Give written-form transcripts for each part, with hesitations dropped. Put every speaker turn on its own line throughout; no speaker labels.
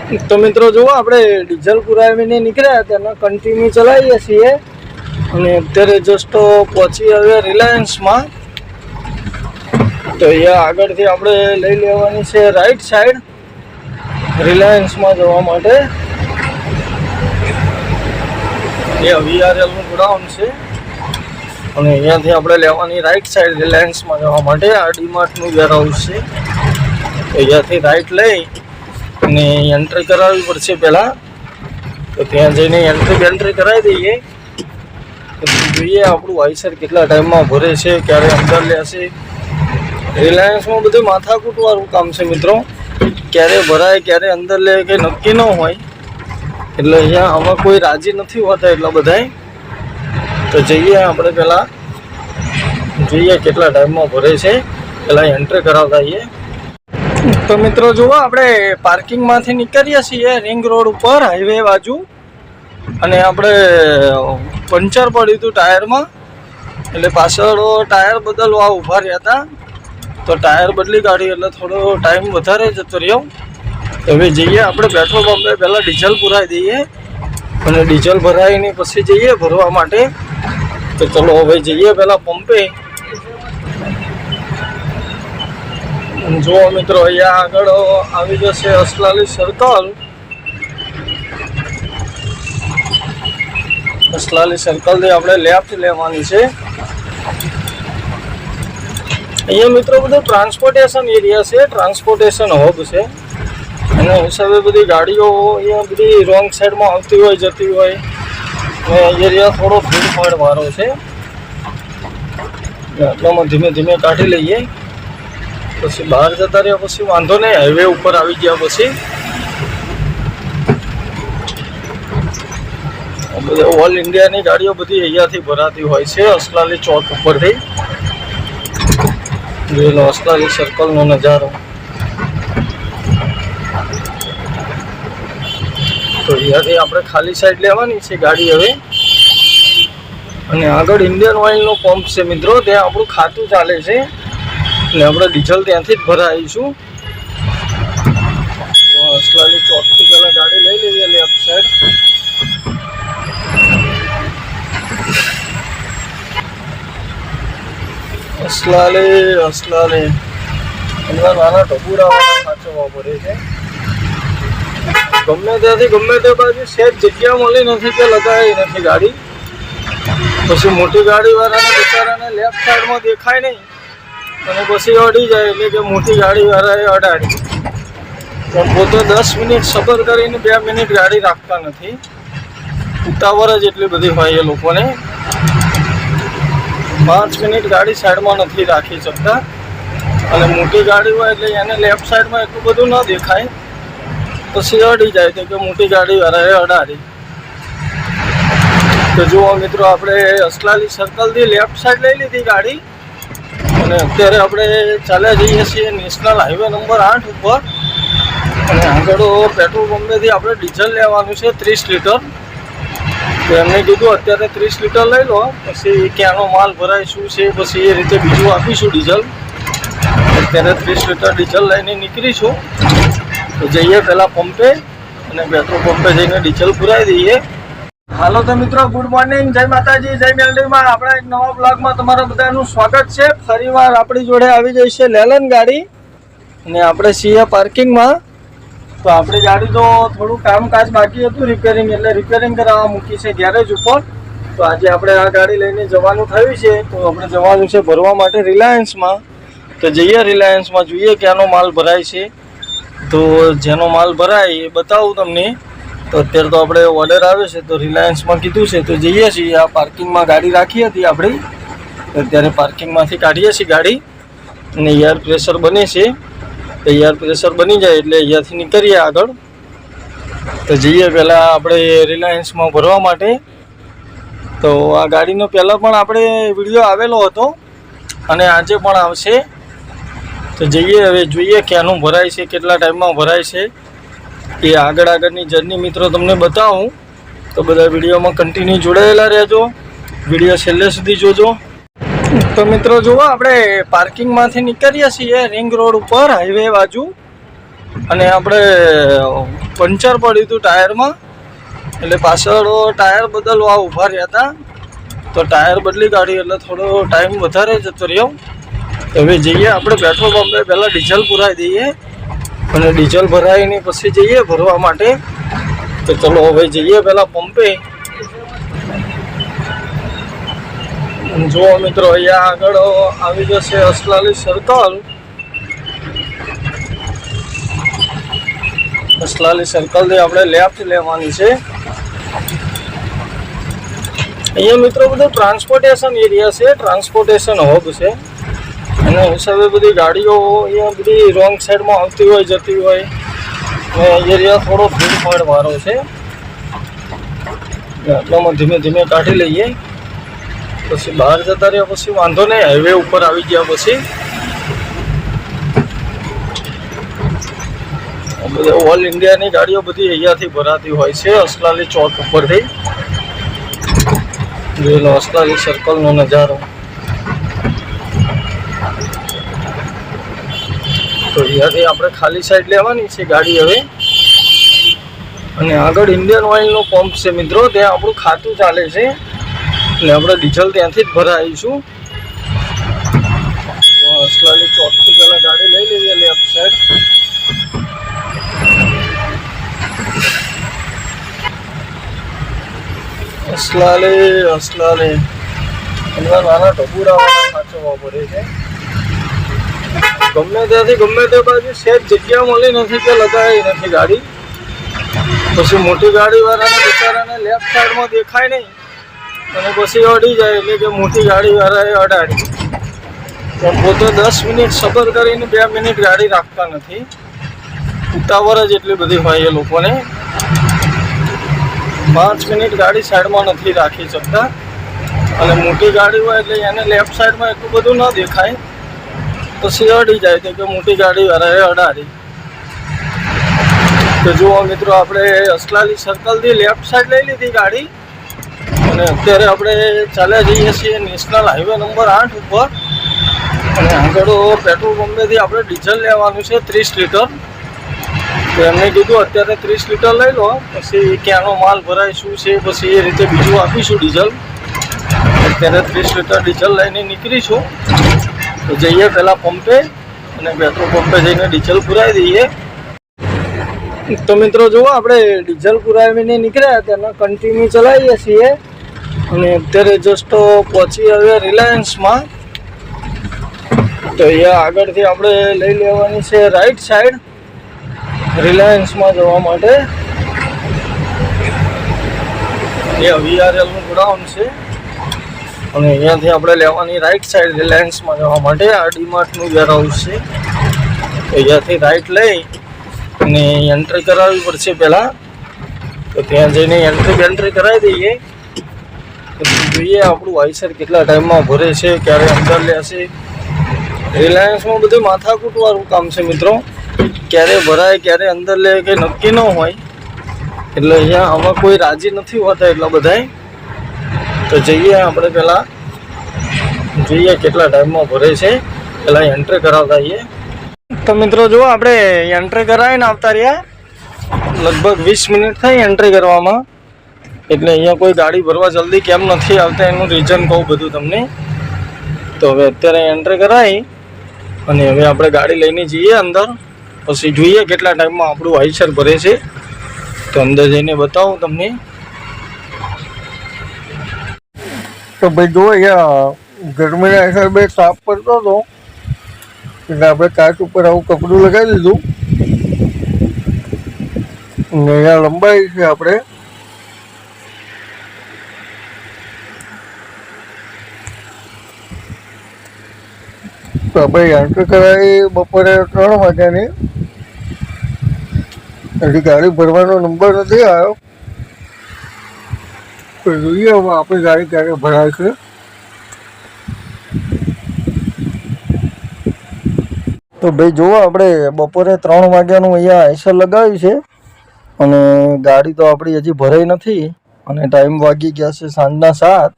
तो मित्रों जो આપણે ડીઝલ પુરાવીને નીકળ્યા તેનો કન્ટિન્યુ ચલાવીએ છીએ અને અત્યારે જસ્ટ પહોંચી આવ્યા રિલાયન્સમાં। તો અહીંયા આગળથી આપણે લઈ લેવાની છે રાઈટ સાઈડ રિલાયન્સમાં જવા માટે। એ VRL નું ગોડાઉન છે અને અહીંયાથી આપણે લેવાની રાઈટ સાઈડ રિલાયન્સમાં જવા માટે। આ ડીમાર્ટનું વેરહાઉસ છે। અહીંયાથી રાઈટ લઈ અને એન્ટ્રી કરાવવી પડશે પહેલાં। તો ત્યાં જઈને એન્ટ્રી કરાવી દઈએ તો જોઈએ આપણું વાઇસર કેટલા ટાઈમમાં ભરે છે, ક્યારે અંદર લેશે। રિલાયન્સમાં બધું માથાકૂટવાળું કામ છે મિત્રો, ક્યારે ભરાય ક્યારે અંદર લે કે નક્કી ન હોય, એટલે અહીંયા આમાં કોઈ રાજી નથી હોતા એટલા બધાય। તો જઈએ આપણે પહેલાં જોઈએ કેટલા ટાઈમમાં ભરે છે, પહેલાં એન્ટ્રી કરાવતા આવીએ। तो मित्रों जो આપણે પાર્કિંગ માંથી નીકળીએ છીએ રિંગ રોડ ઉપર હાઈવે બાજુ અને આપણે પંચર પડ્યું હતું ટાયરમાં, એટલે પાછળ ટાયર બદલવા ઊભા રહ્યા હતા। તો ટાયર બદલી કાઢી એટલે થોડો ટાઈમ વધારે જતો રહ્યો। હવે જઈએ આપણે પેટ્રોલ પંપે પહેલાં ડીઝલ પુરાવી દઈએ અને ડીઝલ ભરાવીને પછી જઈએ ભરવા માટે। તો ચલો હવે જઈએ પહેલાં પંપે। जो मित्रों अहींया आगळ आवी जशे असलाली सर्कल। असलाली सर्कल थी आपणे लेफ्ट लेवानी छे। अहींया मित्रों बधुं ट्रांसपोर्टेशन एरिया छे, ट्रांसपोर्टेशन हब छे अने हिसाबे बधी गाड़ीओ अहींया बधी रोंग साइड में आवती होय जती होय अने एरिया थोड़ो भीड़भाड़ वाळो छे, એટલામાં ધીમે ધીમે કાઢી લઈએ પછી બહાર જતા રહ્યા પછી વાંધો નહીં। હાઈવે ઉપર આવી ગયા પછી ઓલ ઇન્ડિયાની ગાડીઓ બધી અહીંયાથી ભરાતી હોય છે અસલાલી ચોક ઉપરથી। જોઈ લો અસલાલી સર્કલનો નજારો। તો અહીંયાથી આપણે ખાલી સાઈડ લેવાની છે ગાડી હવે અને આગળ ઇન્ડિયન ઓઇલનો પંપ છે મિત્રો, ત્યાં આપણું ખાતું ચાલે છે એટલે આપણે ડીઝલ ત્યાંથી જ ભરાવીશું। તો અસલાલી ચોકથી પહેલાં ગાડી લઈ લઈએ લેફ્ટ સાઈડ। અસલાલી એમના નાના ટપુડાવાળા સાચવવા પડે છે, ગમે ત્યાંથી ગમે તે બાજુ સેજ જગ્યા મળી નથી કે લગાવી નથી ગાડી, પછી મોટી ગાડીવાળાને બિચારાને લેફ્ટ સાઈડમાં દેખાય નહીં અને પછી અડી જાય એટલે કે મોટી ગાડીવાળાએ અડાડી। પણ પોતે 10 મિનિટ સબર કરીને 2 મિનિટ ગાડી રાખતા નથી, ઉતાવળ જ એટલી બધી હોય એ લોકોને। 5 મિનિટ ગાડી સાઈડમાં નથી રાખી શકતા અને મોટી ગાડી હોય એટલે એને લેફ્ટ સાઈડમાં એટલું બધું ન દેખાય, પછી અડી જાય તો કે મોટી ગાડીવાળાએ અડાડી। તો જુઓ મિત્રો આપણે અસલાલી સર્કલથી લેફ્ટ સાઈડ લઈ લીધી ગાડી અને અત્યારે આપણે ચાલ્યા જઈએ છીએ નેશનલ હાઈવે નંબર 8 ઉપર અને આગળ પેટ્રોલ પંપેથી આપણે ડીઝલ લેવાનું છે 30 લીટર। તો એમને કીધું અત્યારે 30 લીટર લઈ લો, પછી ક્યાંનો માલ ભરાય શું છે પછી એ રીતે બીજું આપીશું ડીઝલ। અત્યારે 30 લીટર ડીઝલ લઈને નીકળીશું। તો જઈએ પહેલાં પંપે અને પેટ્રોલ પંપે જઈને ડીઝલ પુરાવી દઈએ। હાલો તો મિત્રો ગુડ મોર્નિંગ, જય માતાજી, જય મેલડીમાં। આપણા એક નવા બ્લોગમાં તમારા બધાનું સ્વાગત છે। ફરીવાર આપણી જોડે આવી જઈ છે લેલન ગાડી અને આપણે છીએ પાર્કિંગમાં। તો આપણી ગાડી તો થોડું કામકાજ બાકી હતું રિપેરિંગ, એટલે રિપેરિંગ કરાવવા મૂકી છે ગેરેજ ઉપર। તો આજે આપણે આ ગાડી લઈને જવાનું થયું છે, તો આપણે જવાનું છે ભરવા માટે રિલાયન્સમાં। તો જઈએ રિલાયન્સમાં જોઈએ ક્યાંનો માલ ભરાય છે। તો જેનો માલ ભરાય એ બતાવું તમને। તો અત્યારે તો આપણે ઓર્ડર આવે છે તો રિલાયન્સમાં કીધું છે, તો જઈએ છીએ। આ પાર્કિંગમાં ગાડી રાખી હતી આપણી, અત્યારે પાર્કિંગમાંથી કાઢીએ છીએ ગાડી અને એર પ્રેશર બને છે। તો એર પ્રેશર બની જાય એટલે અહીંયાથી નીકળીએ આગળ। તો જઈએ પહેલાં આપણે રિલાયન્સમાં ભરવા માટે। તો આ ગાડીનો પહેલાં પણ આપણે વિડીયો આવેલો હતો અને આજે પણ આવશે। તો જઈએ હવે જોઈએ ક્યાંનું ભરાય છે, કેટલા ટાઈમમાં ભરાય છે એ આગળની જર્ની મિત્રો તમને બતાવું। તો બધા વિડીયોમાં કન્ટિન્યુ જોડાયેલા રહેજો, વિડીયો છેલ્લે સુધી જોજો। તો મિત્રો જુઓ આપણે પાર્કિંગમાંથી નીકળીએ છીએ રિંગ રોડ ઉપર હાઈવે બાજુ અને આપણે પંચર પડ્યું હતું ટાયરમાં, એટલે પાછળ ટાયર બદલવા ઊભા રહ્યા હતા. તો ટાયર બદલી કાઢી એટલે થોડો ટાઈમ વધારે જતો રહ્યો. હવે જઈએ આપણે પેટ્રોલ પંપે, પહેલાં ડીઝલ પુરાવી દઈએ અને ડીઝલ ભરાવીને પછી જઈએ ભરવા માટે. તો ચલો હવે જઈએ પહેલાં પંપે. જુઓ મિત્રો, અહીંયા આગળ આવી જશે અસલાલી સર્કલ. અસલાલી સર્કલથી આપણે લેફ્ટ લેવાની છે. અહીંયા મિત્રો બધું ટ્રાન્સપોર્ટેશન એરિયા છે, ટ્રાન્સપોર્ટેશન હબ છે. એના હિસાબે બધી ગાડીઓ અહીંયા બધી રોંગ સાઈડમાં આવતી હોય, જતી હોય. અને એરિયા થોડો ભીડભાડ વાળો છે, એટલામાં ધીમે ધીમે કાઢી લઈએ. પછી બહાર જતા રહ્યા પછી વાંધો નહીં, હાઈવે ઉપર આવી ગયા પછી ઓલ ઇન્ડિયાની ગાડીઓ બધી અહીંયાથી ભરાતી હોય છે, અસલાલી ચોક ઉપરથી. જોઈ લો અસલાલી સર્કલનો નજારો. તો અહીંયાથી આપણે ખાલી સાઈડ લેવાની છે ગાડી હવે. અને આગળ ઇન્ડિયન ઓઇલનો પંપ છે મિત્રો, ત્યાં આપણું ખાતું ચાલે છે. એટલે આપણે ડીઝલ ત્યાંથી જ ભરાવીશું. તો અસલાલી ચોકથી પહેલાં ગાડી લઈ લઈએ લેફ્ટ સાઈડ. અસલાલી એમના નાના ટપુડાવાળા સાચવવા પડે છે. ગમે ત્યાંથી ગમે તે બાજુ સેજ જગ્યા મળી નથી કે લગાવી નથી ગાડી. પછી મોટી ગાડીવાળાને બિચારાને લેફ્ટ સાઈડમાં દેખાય નહીં અને પછી અડી જાય, એટલે કે મોટી ગાડીવાળાએ અડાડી. પણ પોતે 10 મિનિટ સબર કરીને 2 મિનિટ ગાડી રાખતા નથી. ઉતાવળ જ એટલી બધી હોય એ લોકોને. 5 મિનિટ ગાડી સાઈડમાં નથી રાખી શકતા. અને મોટી ગાડી હોય એટલે એને લેફ્ટ સાઈડમાં એટલું બધું ન દેખાય, પછી અડી જાય તો કે મોટી ગાડીવાળાએ અડાડી. તો જુઓ મિત્રો, આપણે અસલાલી સર્કલથી લેફ્ટ સાઈડ લઈ લીધી ગાડી અને અત્યારે આપણે ચાલ્યા જઈએ છીએ નેશનલ હાઈવે નંબર 8 ઉપર. અને આગળ પેટ્રોલ પંપેથી આપણે ડીઝલ લેવાનું છે 30 લીટર. તો એમને કીધું અત્યારે 30 લીટર લઈ લો, પછી ક્યાંનો માલ ભરાય શું છે પછી એ રીતે બીજું આપીશું ડીઝલ. અત્યારે 30 લીટર ડીઝલ લઈને નીકળીશું. તો જઈએ પહેલાં પંપે અને પેટ્રોલ પંપે જઈને ડીઝલ પુરાવી દઈએ. તો મિત્રો જુઓ, આપણે ડીઝલ પુરાવીને નીકળ્યા તેના કન્ટિન્યુ ચલાવીએ છીએ. અને અત્યારે જસ્ટ પહોંચી આવ્યા રિલાયન્સમાં. તો અહીંયા આગળથી આપણે લઈ લેવાની છે રાઈટ સાઈડ રિલાયન્સમાં જવા માટે. એ VRLનું ગોડાઉન છે અને અહીંયાથી આપણે લેવાની રાઈટ સાઈડ રિલાયન્સમાં જવા માટે. આ ડીમાર્ટનું વેરહાઉસ છે. તો અહીંયાથી રાઈટ લઈ અને એન્ટ્રી કરાવવી પડશે પહેલાં. તો ત્યાં જઈને એન્ટ્રી કરાવી દઈએ. પછી જોઈએ આપણું આઈસર કેટલા ટાઈમમાં ભરે છે, ક્યારે અંદર લેશે. રિલાયન્સમાં બધું માથાકૂટવાળું કામ છે મિત્રો. ક્યારે ભરાય ક્યારે અંદર લે કે નક્કી ન હોય. એટલે અહીંયા આમાં કોઈ રાજી નથી હોતા એટલા બધાય. તો જઈએ આપણે પહેલાં, જોઈએ કેટલા ટાઈમમાં ભરે છે, પહેલાં એન્ટ્રી કરાવતા આવીએ. તો મિત્રો જુઓ, આપણે એન્ટ્રી કરાવીને આવતા રહ્યા. લગભગ 20 મિનિટ થઈ એન્ટ્રી કરવામાં. એટલે અહીંયા કોઈ ગાડી ભરવા જલ્દી કેમ નથી આવતા એનું રીઝન કહું બધું તમને. તો હવે અત્યારે એન્ટ્રી કરાવી અને હવે આપણે ગાડી લઈને જઈએ અંદર. પછી જોઈએ કેટલા ટાઈમમાં આપણું આઈસર ભરે છે. તો અંદર જઈને બતાવું તમને. તો ભાઈ જુઓ, અહીંયા ગરમીના હિસાબે તાપ પડતો હતો એટલે આપણે કાચ ઉપર આવું કપડું લગાવી દીધું. અને અહીંયા લંબાઈ છે આપણે તો આપણે એન્ટ્રી કરાવી બપોરે 3 વાગ્યાની. હજી ગાડી ભરવાનો નંબર નથી આવ્યો. તો જોઈએ હવે આપણી ગાડી ક્યારે ભરાય છે. તો ભાઈ જુઓ, આપણે બપોરે 3 વાગ્યાનું અહીંયા આઈસર લગાવ્યું છે અને ગાડી તો આપણી હજી ભરાઈ નથી. અને ટાઈમ વાગી ગયા છે સાંજના 7.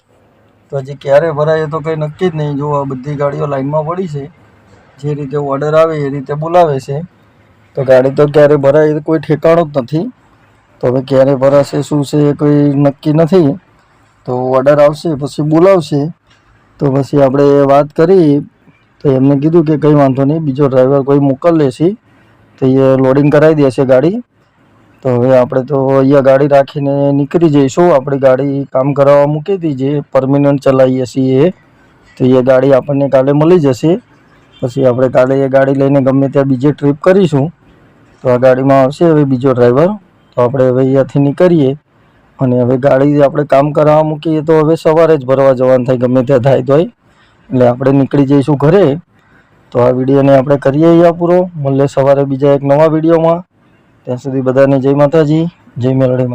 તો હજી ક્યારે ભરાય તો કંઈ નક્કી જ નહીં. જુઓ, બધી ગાડીઓ લાઈનમાં પડી છે. જે રીતે ઓર્ડર આવે એ રીતે બોલાવે છે. તો ગાડી તો ક્યારે ભરાય કોઈ ઠેકાણું જ નથી. તો હવે ક્યારે ભરાશે શું છે એ કોઈ નક્કી નથી. તો ઓર્ડર આવશે પછી બોલાવશે તો પછી આપણે વાત કરી. તો એમને કીધું કે કંઈ વાંધો નહીં, બીજો ડ્રાઈવર કોઈ મોકલ લેશે તો એ લોડિંગ કરાવી દેશે ગાડી. તો હવે આપણે તો અહીંયા ગાડી રાખીને નીકળી જઈશું. આપણી ગાડી કામ કરાવવા મૂકી હતી જે પરમિનન્ટ ચલાવીએ છીએ તો એ ગાડી આપણને કાલે મળી જશે. પછી આપણે કાલે એ ગાડી લઈને ગમે ત્યાં બીજે ટ્રીપ કરીશું. તો આ ગાડીમાં આવશે હવે બીજો ડ્રાઈવર. તો આપણે હવે અહીંયાથી નીકળીએ અને હવે ગાડી આપણે કામ કરાવવા મૂકીએ તો હવે સવારે જ ભરવા જવાનું થાય, ગમે ત્યાં થાય તોય. એટલે આપણે નીકળી જઈશું ઘરે. તો આ વિડીયોને આપણે કરીએ અહીંયા પૂરો. મળીએ સવારે બીજા એક નવા વિડીયોમાં. ત્યાં સુધી બધાને જય માતાજી, જય મેલડી.